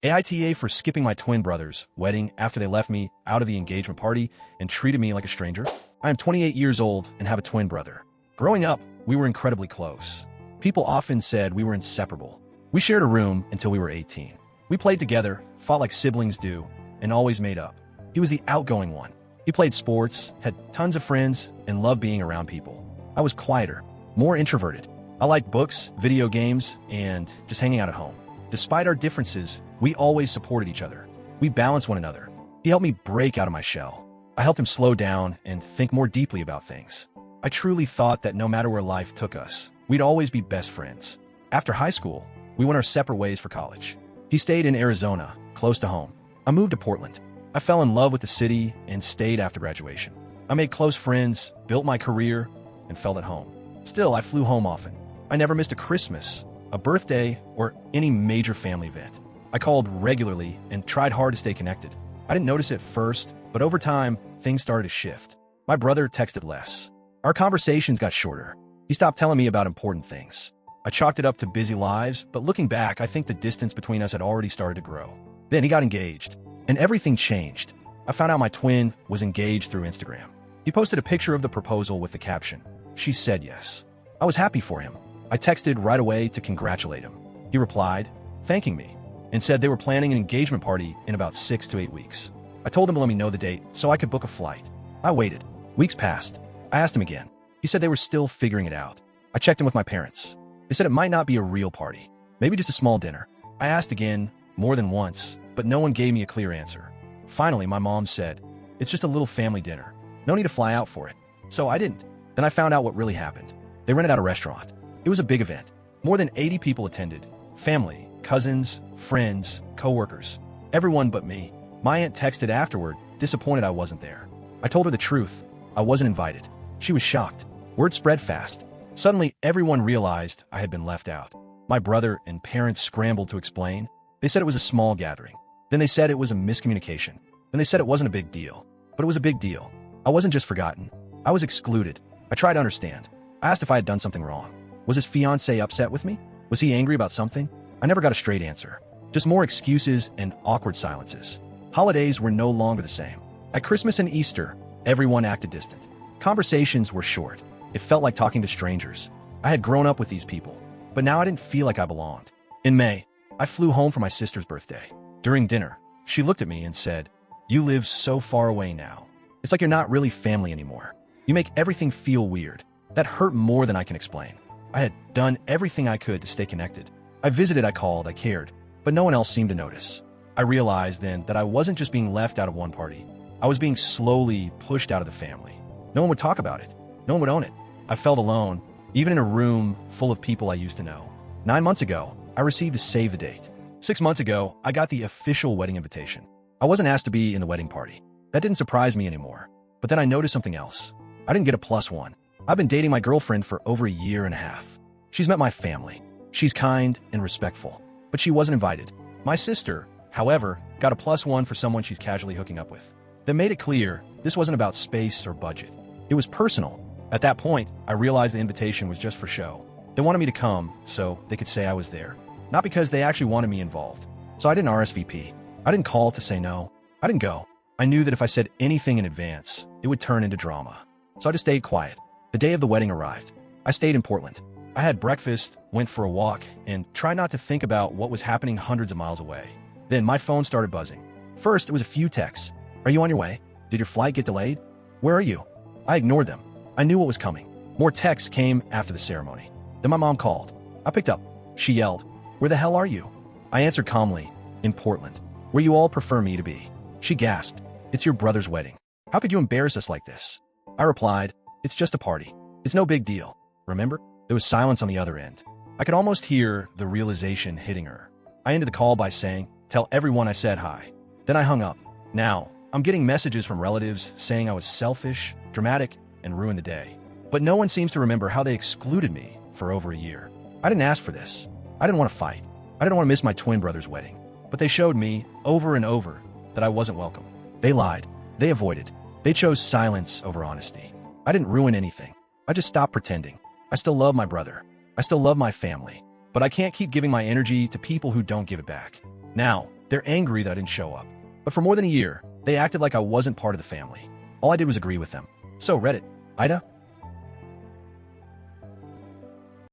AITA for skipping my twin brother's wedding after they left me out of the engagement party and treated me like a stranger. I am 28 years old and have a twin brother. Growing up, we were incredibly close. People often said we were inseparable. We shared a room until we were 18. We played together, fought like siblings do, and always made up. He was the outgoing one. He played sports, had tons of friends, and loved being around people. I was quieter, more introverted. I liked books, video games, and just hanging out at home. Despite our differences, we always supported each other. We balanced one another. He helped me break out of my shell. I helped him slow down and think more deeply about things. I truly thought that no matter where life took us, we'd always be best friends. After high school, we went our separate ways for college. He stayed in Arizona, close to home. I moved to Portland. I fell in love with the city and stayed after graduation. I made close friends, built my career, and felt at home. Still, I flew home often. I never missed a Christmas, a birthday, or any major family event. I called regularly and tried hard to stay connected. I didn't notice it first, but over time, things started to shift. My brother texted less. Our conversations got shorter. He stopped telling me about important things. I chalked it up to busy lives, but looking back, I think the distance between us had already started to grow. Then he got engaged, and everything changed. I found out my twin was engaged through Instagram. He posted a picture of the proposal with the caption, "She said yes." I was happy for him. I texted right away to congratulate him. He replied, thanking me, and said they were planning an engagement party in about 6 to 8 weeks. I told him to let me know the date so I could book a flight. I waited. Weeks passed. I asked him again. He said they were still figuring it out. I checked in with my parents. They said it might not be a real party, maybe just a small dinner. I asked again, more than once, but no one gave me a clear answer. Finally, my mom said, "It's just a little family dinner. No need to fly out for it." So I didn't. Then I found out what really happened. They rented out a restaurant. It was a big event. More than 80 people attended. Family, cousins, friends, co-workers. Everyone but me. My aunt texted afterward, disappointed I wasn't there. I told her the truth. I wasn't invited. She was shocked. Word spread fast. Suddenly, everyone realized I had been left out. My brother and parents scrambled to explain. They said it was a small gathering. Then they said it was a miscommunication. Then they said it wasn't a big deal. But it was a big deal. I wasn't just forgotten. I was excluded. I tried to understand. I asked if I had done something wrong. Was his fiancée upset with me? Was he angry about something? I never got a straight answer. Just more excuses and awkward silences. Holidays were no longer the same. At Christmas and Easter, everyone acted distant. Conversations were short. It felt like talking to strangers. I had grown up with these people, but now I didn't feel like I belonged. In May, I flew home for my sister's birthday. During dinner, she looked at me and said, "You live so far away now. It's like you're not really family anymore. You make everything feel weird." That hurt more than I can explain. I had done everything I could to stay connected. I visited, I called, I cared, but no one else seemed to notice. I realized then that I wasn't just being left out of one party. I was being slowly pushed out of the family. No one would talk about it. No one would own it. I felt alone, even in a room full of people I used to know. 9 months ago, I received a save the date. 6 months ago, I got the official wedding invitation. I wasn't asked to be in the wedding party. That didn't surprise me anymore. But then I noticed something else. I didn't get a +1. I've been dating my girlfriend for over a year and a half. She's met my family. She's kind and respectful, but she wasn't invited. My sister, however, got a +1 for someone she's casually hooking up with. That made it clear this wasn't about space or budget. It was personal. At that point, I realized the invitation was just for show. They wanted me to come so they could say I was there, not because they actually wanted me involved. So I didn't RSVP. I didn't call to say no. I didn't go. I knew that if I said anything in advance, it would turn into drama. So I just stayed quiet. The day of the wedding arrived. I stayed in Portland. I had breakfast, went for a walk, and tried not to think about what was happening hundreds of miles away. Then my phone started buzzing. First, it was a few texts. "Are you on your way? Did your flight get delayed? Where are you?" I ignored them. I knew what was coming. More texts came after the ceremony. Then my mom called. I picked up. She yelled, "Where the hell are you?" I answered calmly, "In Portland, where you all prefer me to be." She gasped, "It's your brother's wedding. How could you embarrass us like this?" I replied, "It's just a party. It's no big deal. Remember?" There was silence on the other end. I could almost hear the realization hitting her. I ended the call by saying, "Tell everyone I said hi." Then I hung up. Now, I'm getting messages from relatives saying I was selfish, dramatic, and ruined the day. But no one seems to remember how they excluded me for over a year. I didn't ask for this. I didn't want to fight. I didn't want to miss my twin brother's wedding. But they showed me, over and over, that I wasn't welcome. They lied. They avoided. They chose silence over honesty. I didn't ruin anything. I just stopped pretending. I still love my brother. I still love my family. But I can't keep giving my energy to people who don't give it back. Now, They're angry that I didn't show up. But for more than a year, they acted like I wasn't part of the family. All I did was agree with them. So Reddit, AITA,